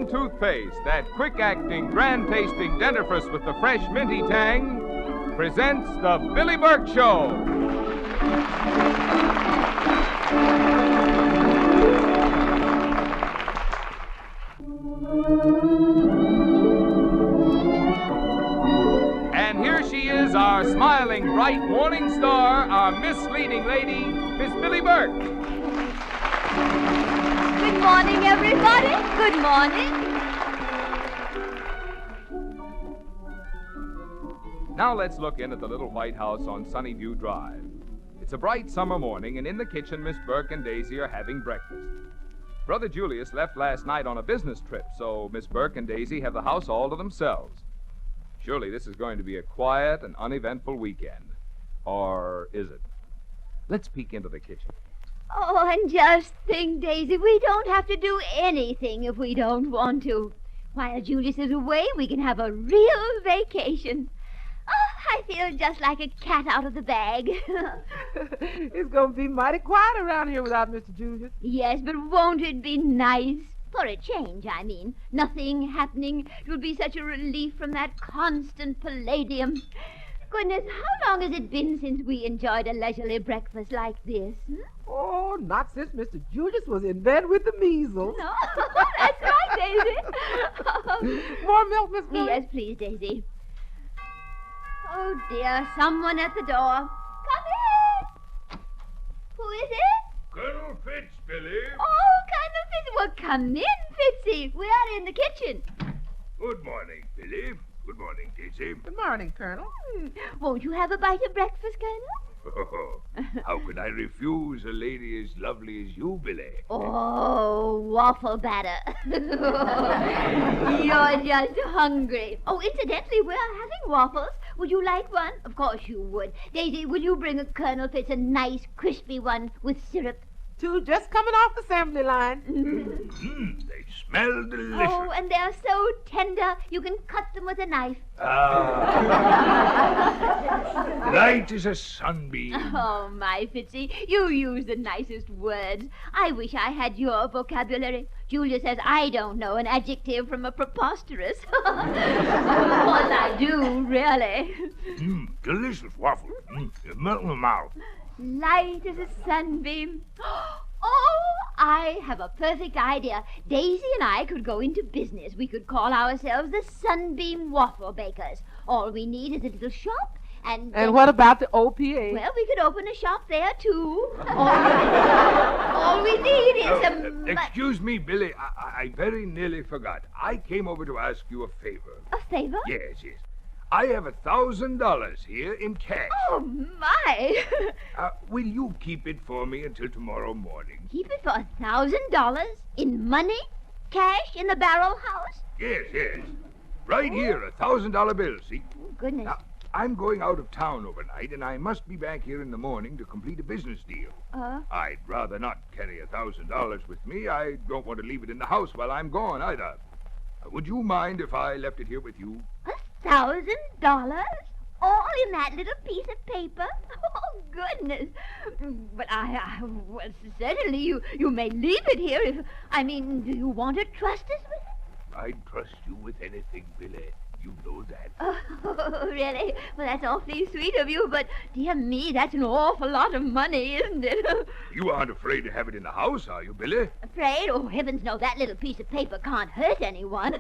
One toothpaste, that quick-acting, grand-tasting dentifrice with the fresh minty tang, presents the Billie Burke Show. And here she is, our smiling, bright morning star, our misleading lady, Miss Billie Burke. Good morning, everybody. Good morning. Now let's look in at the little White House on Sunnyview Drive. It's a bright summer morning, and in the kitchen, Miss Burke and Daisy are having breakfast. Brother Julius left last night on a business trip, so Miss Burke and Daisy have the house all to themselves. Surely this is going to be a quiet and uneventful weekend. Or is it? Let's peek into the kitchen. Oh, and just think, Daisy, we don't have to do anything if we don't want to. While Julius is away, we can have a real vacation. Oh, I feel just like a cat out of the bag. It's going to be mighty quiet around here without Mr. Julius. Yes, but won't it be nice? For a change, I mean. Nothing happening. It will be such a relief from that constant palladium. Goodness, how long has it been since we enjoyed a leisurely breakfast like this? Oh, not since Mr. Julius was in bed with the measles. No, that's right, Daisy. More milk, Miss Billie? Yes, please, Daisy. Oh, dear, someone at the door. Come in. Who is it? Colonel Fitz, Billie. Oh, Colonel Fitz. Well, come in, Fitzy. We are in the kitchen. Good morning, Billie. Good morning, Daisy. Good morning, Colonel. Won't you have a bite of breakfast, Colonel? Oh, how could I refuse a lady as lovely as you, Billie? Oh, waffle batter. You're just hungry. Oh, incidentally, we're having waffles. Would you like one? Of course you would. Daisy, will you bring a Colonel Fitz a nice, crispy one with syrup? Two just coming off the assembly line. They smell delicious. Oh, and they're so tender, you can cut them with a knife. Light as a sunbeam. Oh, my Fitzy, you use the nicest words. I wish I had your vocabulary. Julia says I don't know an adjective from a preposterous. Of course I do, really. Delicious waffle. Melt in the mouth. Light as a sunbeam. Oh, I have a perfect idea. Daisy and I could go into business. We could call ourselves the Sunbeam Waffle Bakers. All we need is a little shop. And what about the OPA? Well, we could open a shop there, too. All we need is Excuse me, Billie. I very nearly forgot. I came over to ask you a favor. A favor? Yes. I have $1,000 here in cash. Oh, my. Will you keep it for me until tomorrow morning? Keep it for $1,000? In money? Cash in the barrel house? Yes. Right here, $1,000 bill, see? Oh, goodness. Now, I'm going out of town overnight, and I must be back here in the morning to complete a business deal. I'd rather not carry $1,000 with me. I don't want to leave it in the house while I'm gone, either. Would you mind if I left it here with you? $1,000? All in that little piece of paper? Oh, goodness. But well, certainly you may leave it here if, do you want to trust us with it? I'd trust you with anything, Billie. You know that. Oh, really? Well, that's awfully sweet of you, but dear me, that's an awful lot of money, isn't it? You aren't afraid to have it in the house, are you, Billie? Afraid? Oh, heavens no, that little piece of paper can't hurt anyone.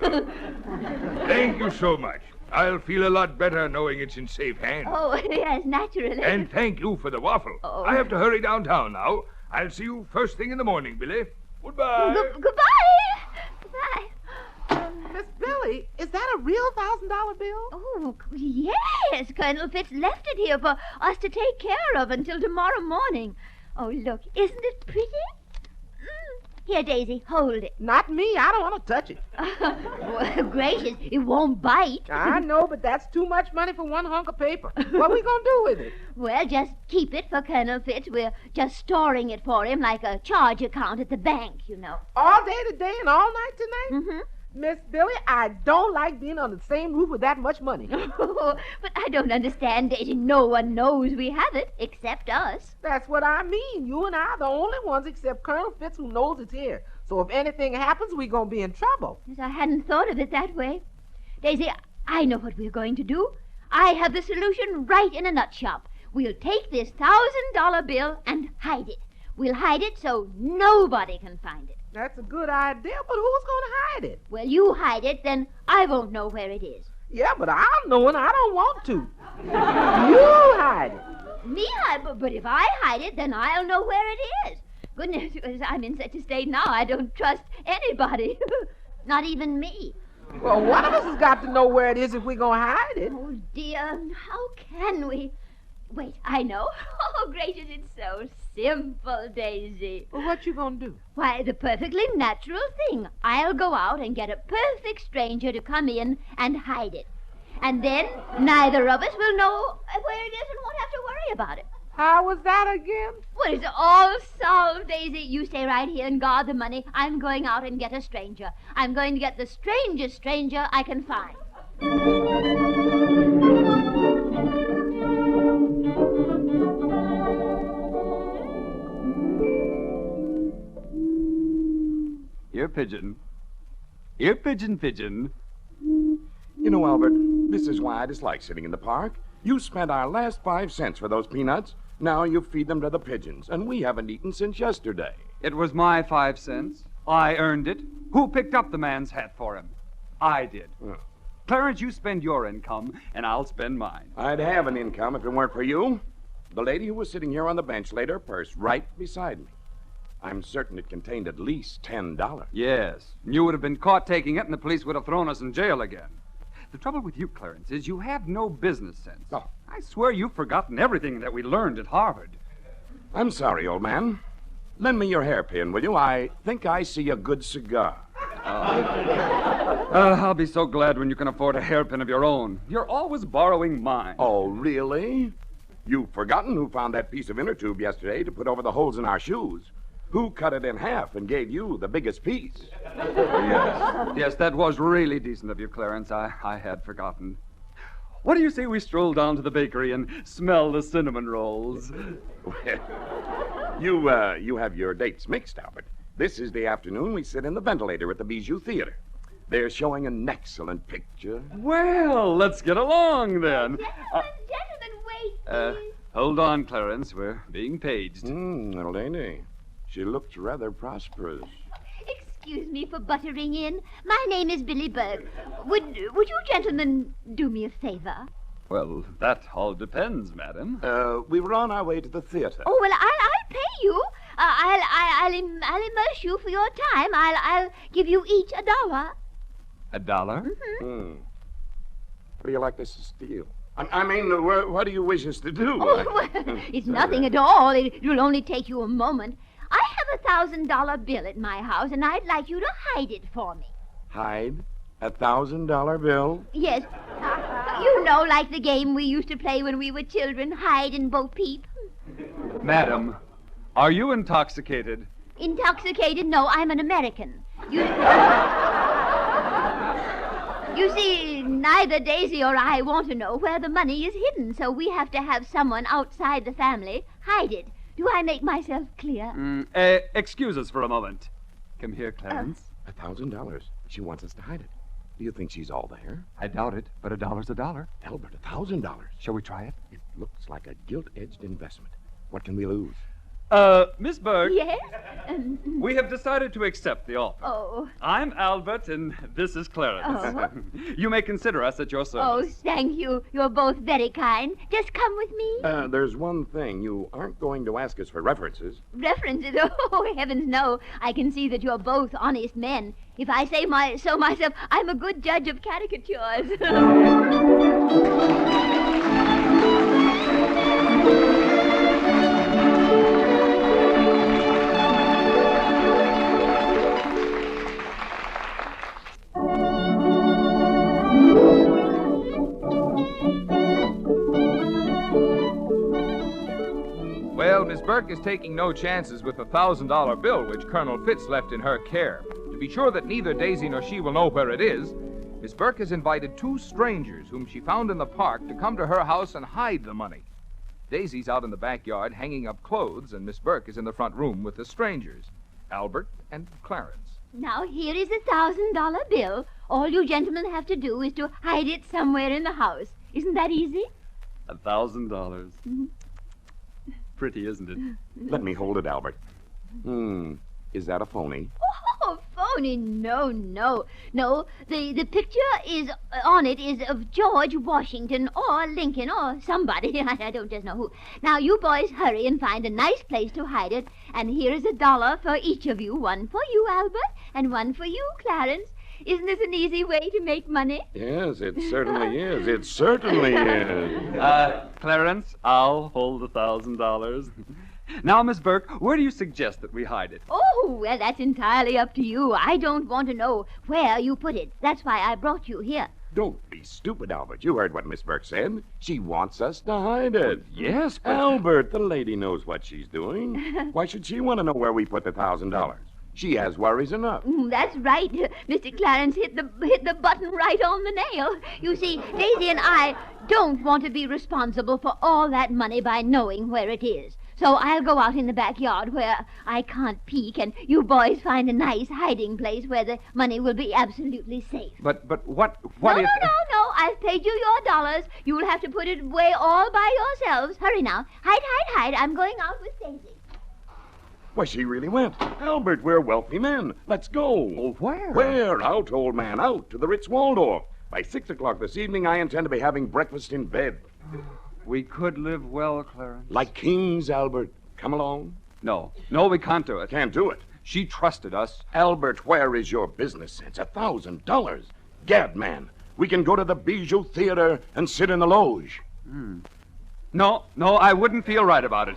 Thank you so much. I'll feel a lot better knowing it's in safe hands. Oh, yes, naturally. And thank you for the waffle. Oh. I have to hurry downtown now. I'll see you first thing in the morning, Billie. Goodbye. Goodbye. Goodbye. Miss Billie, is that a real $1,000 bill? Oh, yes. Colonel Fitz left it here for us to take care of until tomorrow morning. Oh, look, isn't it pretty? Here, Daisy, hold it. Not me. I don't want to touch it. Well, gracious, it won't bite. I know, but that's too much money for one hunk of paper. What are we going to do with it? Well, just keep it for Colonel Fitz. We're just storing it for him like a charge account at the bank, you know. All day today and all night tonight? Mm-hmm. Miss Billie, I don't like being on the same roof with that much money. But I don't understand, Daisy. No one knows we have it except us. That's what I mean. You and I are the only ones except Colonel Fitz who knows it's here. So if anything happens, we're going to be in trouble. Yes, I hadn't thought of it that way. Daisy, I know what we're going to do. I have the solution right in a nutshell. We'll take this $1,000 bill and hide it. We'll hide it so nobody can find it. That's a good idea, but who's going to hide it? Well, you hide it, then I won't know where it is. Yeah, but I'll know and I don't want to. You hide it. Me hide? But if I hide it, then I'll know where it is. Goodness, I'm in such a state now, I don't trust anybody. Not even me. Well, one of us has got to know where it is if we're going to hide it. Oh, dear, how can we? Wait, I know. Oh, gracious, it's so simple, Daisy. Well, what you going to do? Why, the perfectly natural thing. I'll go out and get a perfect stranger to come in and hide it. And then neither of us will know where it is and won't have to worry about it. How was that again? Well, it's all solved, Daisy. You stay right here and guard the money. I'm going out and get a stranger. I'm going to get the strangest stranger I can find. Here, Pigeon. Here, Pigeon, Pigeon. You know, Albert, this is why I dislike sitting in the park. You spent our last 5 cents for those peanuts. Now you feed them to the pigeons, and we haven't eaten since yesterday. It was my 5 cents. I earned it. Who picked up the man's hat for him? I did. Oh. Clarence, you spend your income, and I'll spend mine. I'd have an income if it weren't for you. The lady who was sitting here on the bench laid her purse right beside me. I'm certain it contained at least $10. Yes. You would have been caught taking it, and the police would have thrown us in jail again. The trouble with you, Clarence, is you have no business sense. Oh. I swear you've forgotten everything that we learned at Harvard. I'm sorry, old man. Lend me your hairpin, will you? I think I see a good cigar. I'll be so glad when you can afford a hairpin of your own. You're always borrowing mine. Oh, really? You've forgotten who found that piece of inner tube yesterday to put over the holes in our shoes. Who cut it in half and gave you the biggest piece? Yes, that was really decent of you, Clarence. I had forgotten. What do you say we stroll down to the bakery and smell the cinnamon rolls? Well, you have your dates mixed, Albert. This is the afternoon we sit in the ventilator at the Bijou Theater. They're showing an excellent picture. Well, let's get along then. Gentlemen, wait, please. Hold on, Clarence. We're being paged. Little lady. She looks rather prosperous. Excuse me for buttering in. My name is Billie Burke. Would you gentlemen do me a favor? Well, that all depends, madam. We were on our way to the theater. Oh, well, I'll pay you. I'll immerse you for your time. I'll give you each $1. $1? What do you like us to steal? I mean, what do you wish us to do? Oh, well, it's nothing at all. It'll only take you a moment. I have a $1,000 bill at my house, and I'd like you to hide it for me. Hide a $1,000 bill? Yes. You know, like the game we used to play when we were children, hide and bo peep. Madam, are you intoxicated? Intoxicated? No, I'm an American. You see, neither Daisy or I want to know where the money is hidden, so we have to have someone outside the family hide it. Do I make myself clear? Excuse us for a moment. Come here, Clarence. $1,000. She wants us to hide it. Do you think she's all there? I doubt it, but $1's $1. Albert, $1,000. Shall we try it? It looks like a gilt-edged investment. What can we lose? Miss Burke. Yes? We have decided to accept the offer. Oh. I'm Albert, and this is Clarence. Oh. You may consider us at your Oh, service. thank you. You're both very kind. Just come with me. There's one thing. You aren't going to ask us for references. References? Oh, heavens no. I can see that you're both honest men. If I say so myself, I'm a good judge of caricatures. Well, Miss Burke is taking no chances with the $1,000 bill which Colonel Fitz left in her care. To be sure that neither Daisy nor she will know where it is, Miss Burke has invited 2 strangers whom she found in the park to come to her house and hide the money. Daisy's out in the backyard hanging up clothes, and Miss Burke is in the front room with the strangers. Albert and Clarence. Now, here is a $1,000 bill. All you gentlemen have to do is to hide it somewhere in the house. Isn't that easy? $1,000. Pretty, isn't it? Let me hold it, Albert. Is that a phony? Oh, phony. No. The picture is on it is of George Washington or Lincoln or somebody. I don't just know who. Now, you boys hurry and find a nice place to hide it. And here is $1 for each of you. One for you, Albert, and one for you, Clarence. Isn't this an easy way to make money? Yes, it certainly is. It certainly is. Clarence, I'll hold $1,000. Now, Miss Burke, where do you suggest that we hide it? Oh, well, that's entirely up to you. I don't want to know where you put it. That's why I brought you here. Don't be stupid, Albert. You heard what Miss Burke said. She wants us to hide it. Yes, but... Albert, the lady knows what she's doing. Why should she want to know where we put the $1,000? She has worries enough. That's right. Mr. Clarence hit the button right on the nail. You see, Daisy and I don't want to be responsible for all that money by knowing where it is. So I'll go out in the backyard where I can't peek, and you boys find a nice hiding place where the money will be absolutely safe. But what No, if... no. I've paid you your dollars. You'll have to put it away all by yourselves. Hurry now. Hide. I'm going out with Daisy. Why, she really went. Albert, we're wealthy men. Let's go. Oh, where? Where? Out, old man, out to the Ritz-Waldorf. By 6 o'clock this evening, I intend to be having breakfast in bed. We could live well, Clarence. Like kings, Albert. Come along. No, we can't do it. Can't do it. She trusted us. Albert, where is your business sense? $1,000. Gad, man, we can go to the Bijou Theater and sit in the loge. No, I wouldn't feel right about it.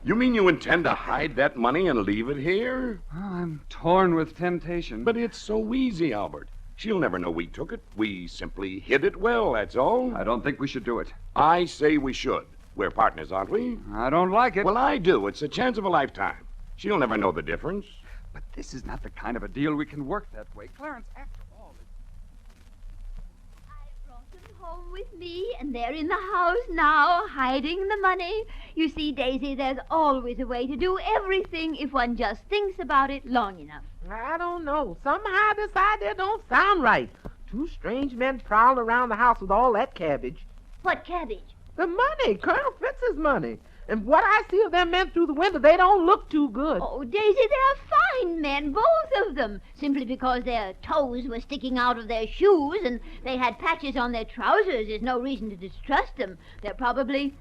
You mean you intend to hide that money and leave it here? Oh, I'm torn with temptation. But it's so easy, Albert. She'll never know we took it. We simply hid it well, that's all. I don't think we should do it. I say we should. We're partners, aren't we? I don't like it. Well, I do. It's a chance of a lifetime. She'll never know the difference. But this is not the kind of a deal we can work that way. Clarence, after all... I brought them home with me, and they're in the house now, hiding the money. You see, Daisy, there's always a way to do everything if one just thinks about it long enough. I don't know. Somehow this idea don't sound right. Two strange men prowling around the house with all that cabbage. What cabbage? The money, Colonel Fitz's money. And what I see of them men through the window, they don't look too good. Oh, Daisy, they're fine men, both of them. Simply because their toes were sticking out of their shoes and they had patches on their trousers is no reason to distrust them. They're probably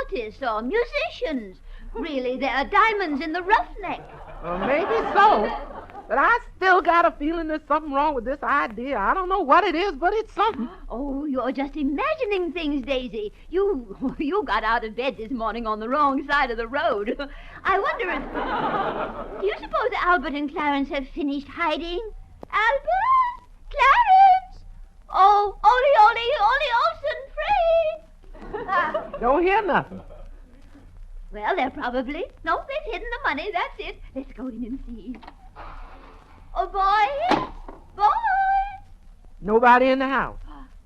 artists or musicians. Really, they're diamonds in the roughneck. Well, maybe so. But I still got a feeling there's something wrong with this idea. I don't know what it is, but it's something. Oh, you're just imagining things, Daisy. You got out of bed this morning on the wrong side of the road. I wonder if... Do you suppose Albert and Clarence have finished hiding? Albert? Clarence? Oh, Ole Olsen, free! Don't hear nothing. Well, they're probably... No, they've hidden the money, that's it. Let's go in and see. Oh, boys! Boys! Nobody in the house.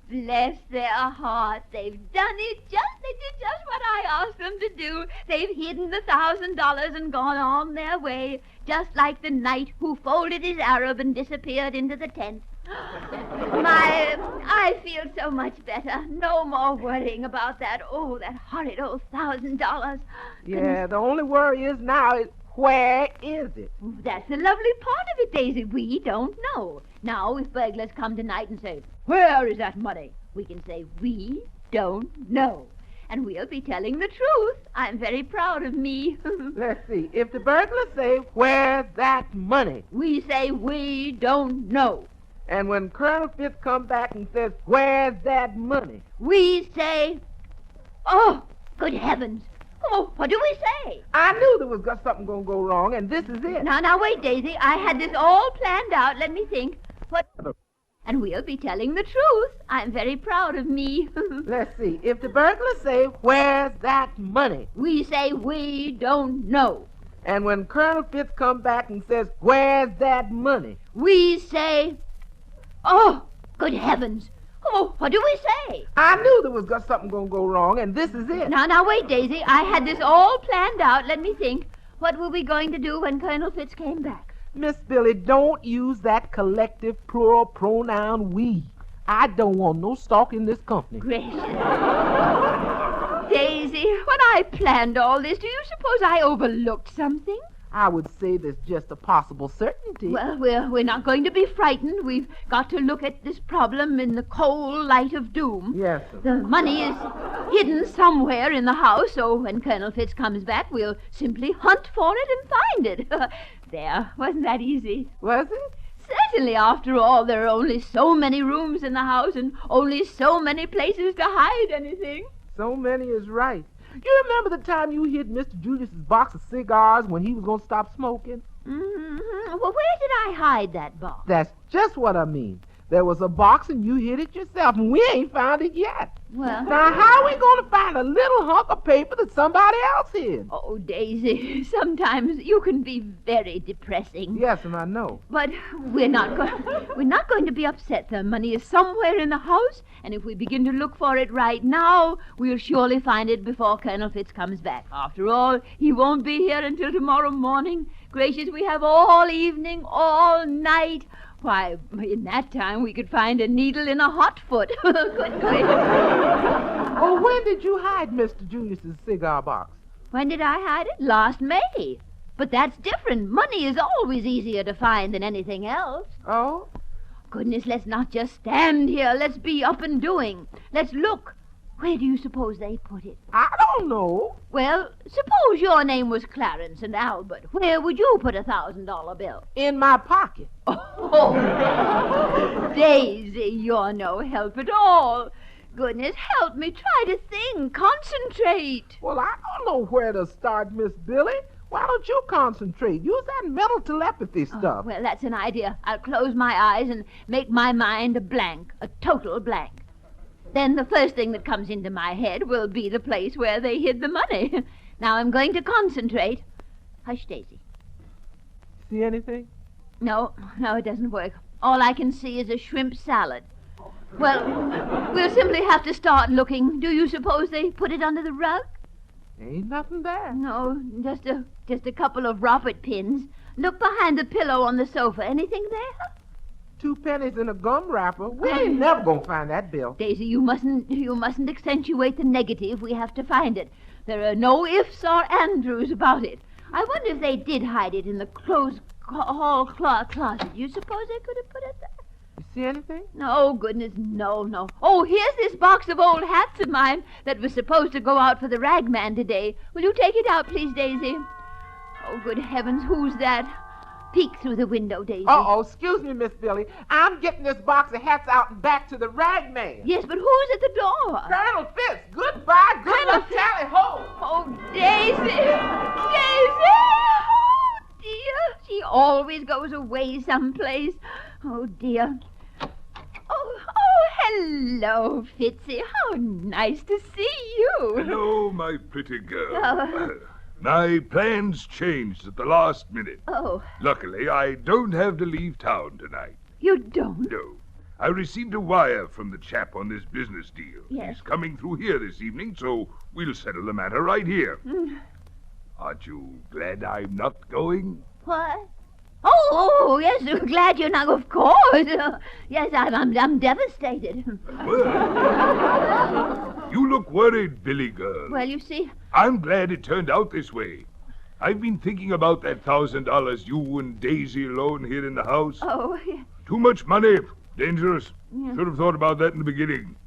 Bless their hearts. They've done it they did just what I asked them to do. They've hidden the $1,000 and gone on their way, just like the knight who folded his Arab and disappeared into the tent. I feel so much better. No more worrying about that horrid old $1,000. Yeah, the only worry is now is where is it? That's the lovely part of it, Daisy. We don't know. Now, if burglars come tonight and say, "Where is that money?" we can say, "We don't know." And we'll be telling the truth. I'm very proud of me. Let's see. If the burglars say, "Where's that money?" we say, "We don't know." And when Colonel Fitz comes back and says, "Where's that money?" we say, "Oh, good heavens." Oh, what do we say? I knew there was something going to go wrong, and this is it. Now, wait, Daisy. I had this all planned out. Let me think. And we'll be telling the truth. I'm very proud of me. Let's see. If the burglars say, "Where's that money?" we say, "We don't know." And when Colonel Fitz comes back and says, "Where's that money?" we say, "Oh, good heavens." Oh, what do we say? I knew there was something going to go wrong, and this is it. Now, wait, Daisy. I had this all planned out. Let me think. What were we going to do when Colonel Fitz came back? Miss Billie, don't use that collective plural pronoun we. I don't want no stock in this company. Gracious. Daisy, when I planned all this, do you suppose I overlooked something? I would say there's just a possible certainty. Well, we're not going to be frightened. We've got to look at this problem in the cold light of doom. Yes, sir. The money is hidden somewhere in the house, so when Colonel Fitz comes back, we'll simply hunt for it and find it. There, wasn't that easy? Was it? Certainly, after all, there are only so many rooms in the house and only so many places to hide anything. So many is right. You remember the time you hid Mr. Julius's box of cigars when he was going to stop smoking? Mm-hmm. Well, where did I hide that box? That's just what I mean. There was a box and you hid it yourself, and we ain't found it yet. Well... Now, how are we going to find a little hunk of paper that somebody else hid? Oh, Daisy, sometimes you can be very depressing. Yes, and I know. But we're not going to be upset. The money is somewhere in the house, and if we begin to look for it right now, we'll surely find it before Colonel Fitz comes back. After all, he won't be here until tomorrow morning. Gracious, we have all evening, all night. Why, in that time, we could find a needle in a hot foot. Good gracious. Oh, when did you hide Mr. Julius's cigar box? When did I hide it? Last May. But that's different. Money is always easier to find than anything else. Oh? Goodness, let's not just stand here. Let's be up and doing. Let's look. Where do you suppose they put it? I don't know. Well, suppose your name was Clarence and Albert. Where would you put $1,000 bill? In my pocket. Oh, Daisy, you're no help at all. Goodness, help me. Try to think. Concentrate. Well, I don't know where to start, Miss Billie. Why don't you concentrate? Use that mental telepathy stuff. Well, that's an idea. I'll close my eyes and make my mind a blank, a total blank. Then the first thing that comes into my head will be the place where they hid the money. Now I'm going to concentrate. Hush, Daisy. See anything? No, it doesn't work. All I can see is a shrimp salad. Well, we'll simply have to start looking. Do you suppose they put it under the rug? Ain't nothing there. No, just a couple of robert pins. Look behind the pillow on the sofa. Anything there? 2 pennies in a gum wrapper. We ain't never gonna find that bill. Daisy, you mustn't accentuate the negative. We have to find it. There are no ifs or andrews about it. I wonder if they did hide it in the hall closet. You suppose they could have put it there? You see anything? No, goodness, no. Oh, here's this box of old hats of mine that was supposed to go out for the ragman today. Will you take it out, please, Daisy? Oh, good heavens, who's that? Peek through the window, Daisy. Uh-oh, excuse me, Miss Billie. I'm getting this box of hats out and back to the rag man. Yes, but who's at the door? Colonel Fitz, goodbye, good Colonel luck, tally ho. Oh, Daisy! Daisy! Oh, dear. She always goes away someplace. Oh, dear. Oh, hello, Fitzy. How nice to see you. Hello, my pretty girl. Oh. My plans changed at the last minute. Oh, Luckily, I don't have to leave town tonight. you don't? No. I received a wire from the chap on this business deal. Yes. He's coming through here this evening, so we'll settle the matter right here. Aren't you glad I'm not going? What? Oh, yes, glad you're not, of course. Yes, I'm devastated. Well, you look worried, Billy girl. Well, you see... I'm glad it turned out this way. I've been thinking about that $1,000 you and Daisy alone here in the house. Oh, yeah. Too much money. Dangerous. Yeah. Should have thought about that in the beginning.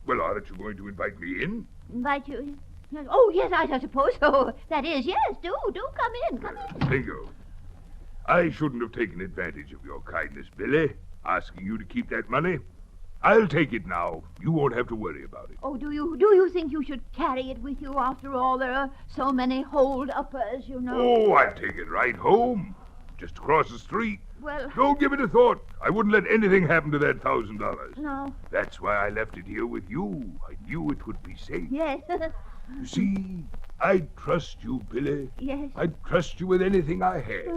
Well, aren't you going to invite me in? Invite you... Oh, yes, I suppose so. That is, yes, do come in. Bingo. I shouldn't have taken advantage of your kindness, Billy, asking you to keep that money. I'll take it now. You won't have to worry about it. Oh, do you think you should carry it with you? After all, there are so many hold-uppers, you know. Oh, I'll take it right home. Just across the street. Well... Don't give it a thought. I wouldn't let anything happen to that $1,000. No. That's why I left it here with you. I knew it would be safe. Yes. You see, I'd trust you, Billy. Yes. I'd trust you with anything I had.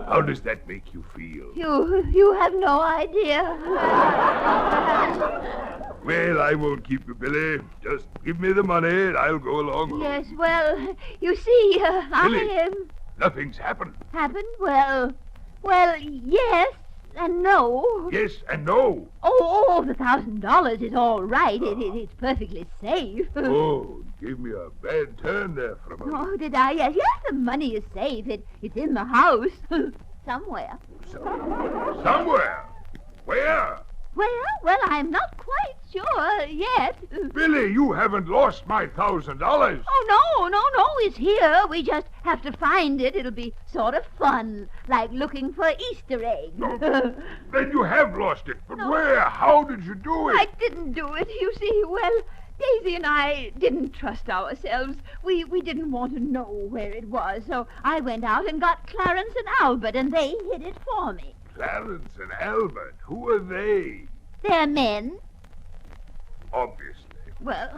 How does that make you feel? You have no idea. Well, I won't keep you, Billy. Just give me the money and I'll go along. Yes, well, you see, Billy. I am... Nothing's happened. Happened? Well, yes and no. Yes and no. Oh, the $1,000 is all right. It's perfectly safe. Oh, give me a bad turn there for a moment. Oh, did I? Yes, the money is safe. It's in the house. Somewhere. Somewhere? Where? Well, I'm not quite sure yet. Billy, you haven't lost my $1,000. Oh, no, it's here. We just have to find it. It'll be sort of fun, like looking for Easter eggs. Oh, then you have lost it. But No. where? How did you do it? I didn't do it, you see. Well, Daisy and I didn't trust ourselves. We didn't want to know where it was, so I went out and got Clarence and Albert, and they hid it for me. Clarence and Albert, who are they? They're men. Obviously. Well,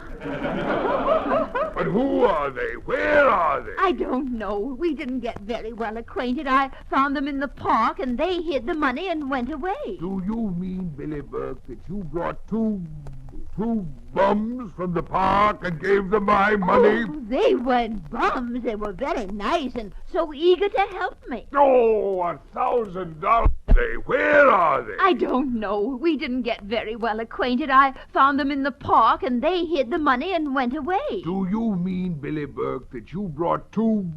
But who are they? Where are they? I don't know. We didn't get very well acquainted. I found them in the park, and they hid the money and went away. Do you mean, Billy Burke, that you brought two bums from the park and gave them my money? Oh, they weren't bums. They were very nice and so eager to help me. Oh, $1,000. Where are they? I don't know. We didn't get very well acquainted. I found them in the park, and they hid the money and went away. Do you mean, Billy Burke, that you brought two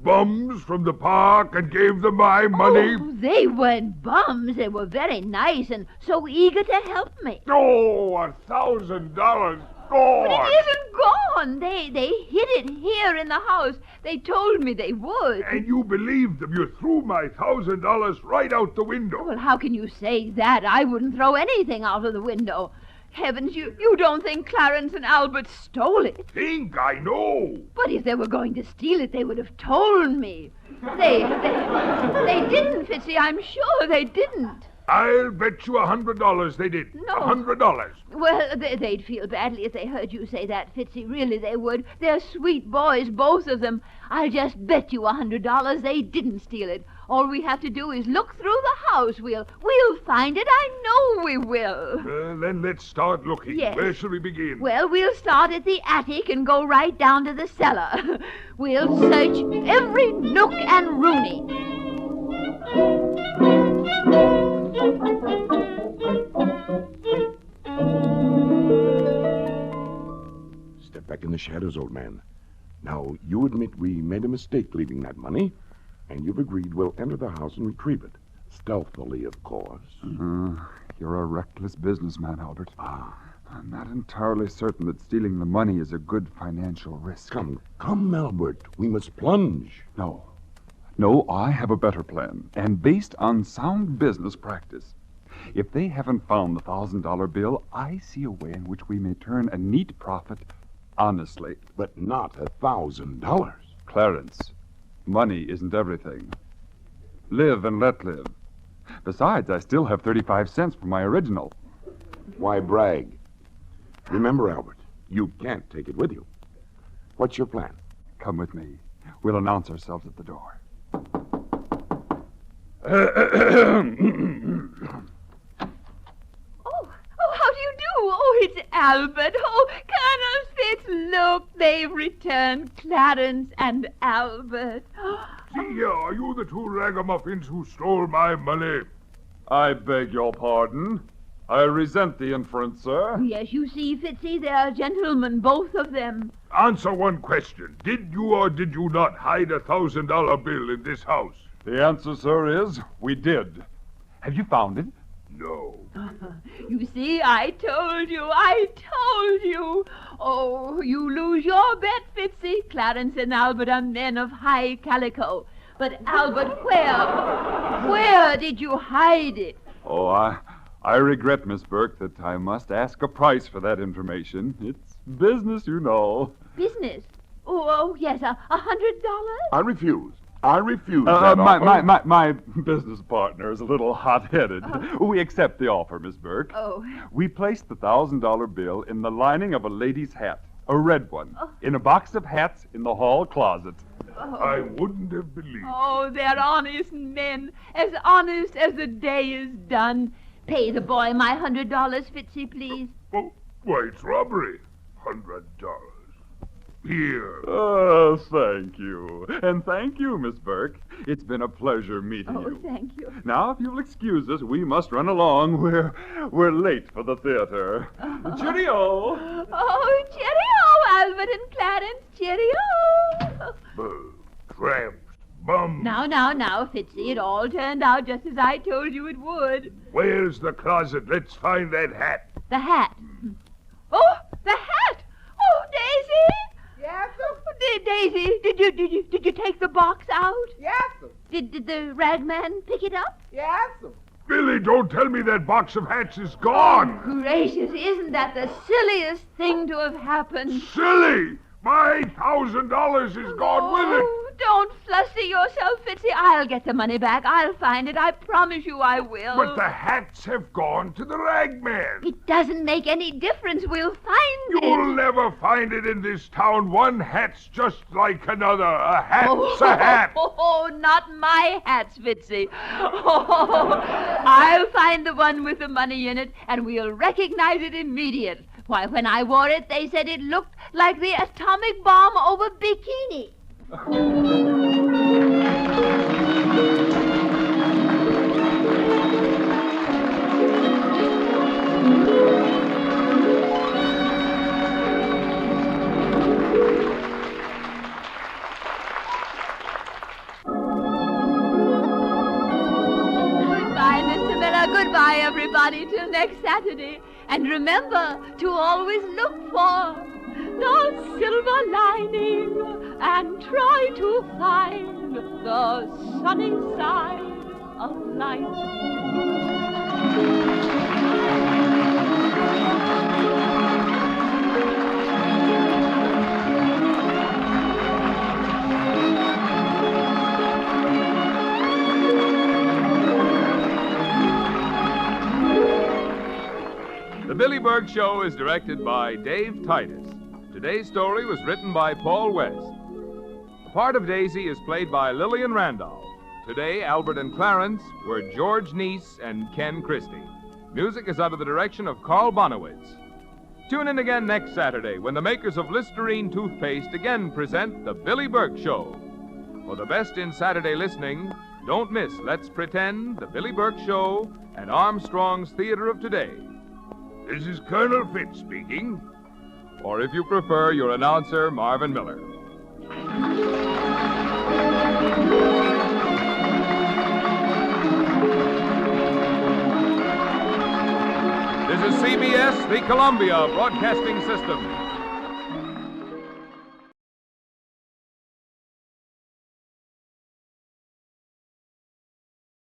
bums from the park and gave them my money? Oh, they weren't bums. They were very nice and so eager to help me. Oh, $1,000 gone. But it isn't gone. They hid it here in the house. They told me they would. And you believed them. You threw my $1,000 right out the window. Well, how can you say that? I wouldn't throw anything out of the window. Heavens, you don't think Clarence and Albert stole it? Think I know. But if they were going to steal it, they would have told me. They didn't, Fitzy. I'm sure they didn't. I'll bet you $100 they did. No. $100. Well, they'd feel badly if they heard you say that, Fitzy. Really, they would. They're sweet boys, both of them. I'll just bet you $100 they didn't steal it. All we have to do is look through the house. We'll find it. I know we will. Then let's start looking. Yes. Where shall we begin? Well, we'll start at the attic and go right down to the cellar. We'll search every nook and rooney. Step back in the shadows, old man. Now, you admit we made a mistake leaving that money, and you've agreed we'll enter the house and retrieve it. Stealthily, of course. You're a reckless businessman, Albert. I'm not entirely certain that stealing the money is a good financial risk. Come, Albert. We must plunge. No, I have a better plan, and based on sound business practice. If they haven't found the $1,000 bill, I see a way in which we may turn a neat profit honestly. But not $1,000. Clarence, money isn't everything. Live and let live. Besides, I still have 35 cents for my original. Why brag? Remember, Albert, you can't take it with you. What's your plan? Come with me. We'll announce ourselves at the door. Oh, how do you do? Oh, it's Albert. Oh, Colonel Fitz, look, they've returned Clarence and Albert. See, are you the two ragamuffins who stole my money? I beg your pardon. I resent the inference, sir. Yes, you see, Fitzy, they're gentlemen, both of them. Answer one question. Did you or did you not hide a $1,000 bill in this house? The answer, sir, is we did. Have you found it? No. You see, I told you. Oh, you lose your bet, Fitzy. Clarence and Albert are men of high calico. But, Albert, where did you hide it? Oh, I regret, Miss Burke, that I must ask a price for that information. It's business, you know. Business? Oh, yes, $100? I refuse. That offer. My business partner is a little hot-headed. We accept the offer, Miss Burke. Oh. We placed the $1,000 bill in the lining of a lady's hat, a red one, in a box of hats in the hall closet. I wouldn't have believed. Oh, they're honest men, as honest as the day is done. Pay the boy my $100, Fitzy, please. Oh, why, it's robbery. $100. Here. Oh, thank you. And thank you, Miss Burke. It's been a pleasure meeting you. Oh, thank you. Now, if you'll excuse us, we must run along. We're late for the theater. Cheerio! Oh, cheerio, Albert and Clarence. Cheerio. Tramps, bums. Now, Fitzy, it all turned out just as I told you it would. Where's the closet? Let's find that hat. The hat. Oh, the hat! Oh, Daisy! Yes, sir. Daisy, did you take the box out? Yes, sir. Did the ragman pick it up? Yes, sir. Billy, don't tell me that box of hats is gone. Gracious, isn't that the silliest thing to have happened? Silly! My $1,000 is gone with it. Oh, don't fluster yourself, Fitzy. I'll get the money back. I'll find it. I promise you I will. But the hats have gone to the ragman. It doesn't make any difference. We'll find You'll it. never find it in this town. One hat's just like another. A hat's a hat. Oh, not my hats, Fitzy. Oh, I'll find the one with the money in it, and we'll recognize it immediate. Why, when I wore it, they said it looked like the atomic bomb over Bikini. Goodbye, Mr. Miller. Goodbye, everybody. Till next Saturday. And remember to always look for the silver lining and try to find the sunny side of life. The Billie Burke Show is directed by Dave Titus. Today's story was written by Paul West. The part of Daisy is played by Lillian Randolph. Today, Albert and Clarence were George Neese and Ken Christie. Music is under the direction of Carl Bonowitz. Tune in again next Saturday when the makers of Listerine toothpaste again present The Billie Burke Show. For the best in Saturday listening, don't miss Let's Pretend, The Billie Burke Show, and Armstrong's Theater of Today. This is Colonel Fitz speaking. Or if you prefer, your announcer, Marvin Miller. This is CBS, the Columbia Broadcasting System.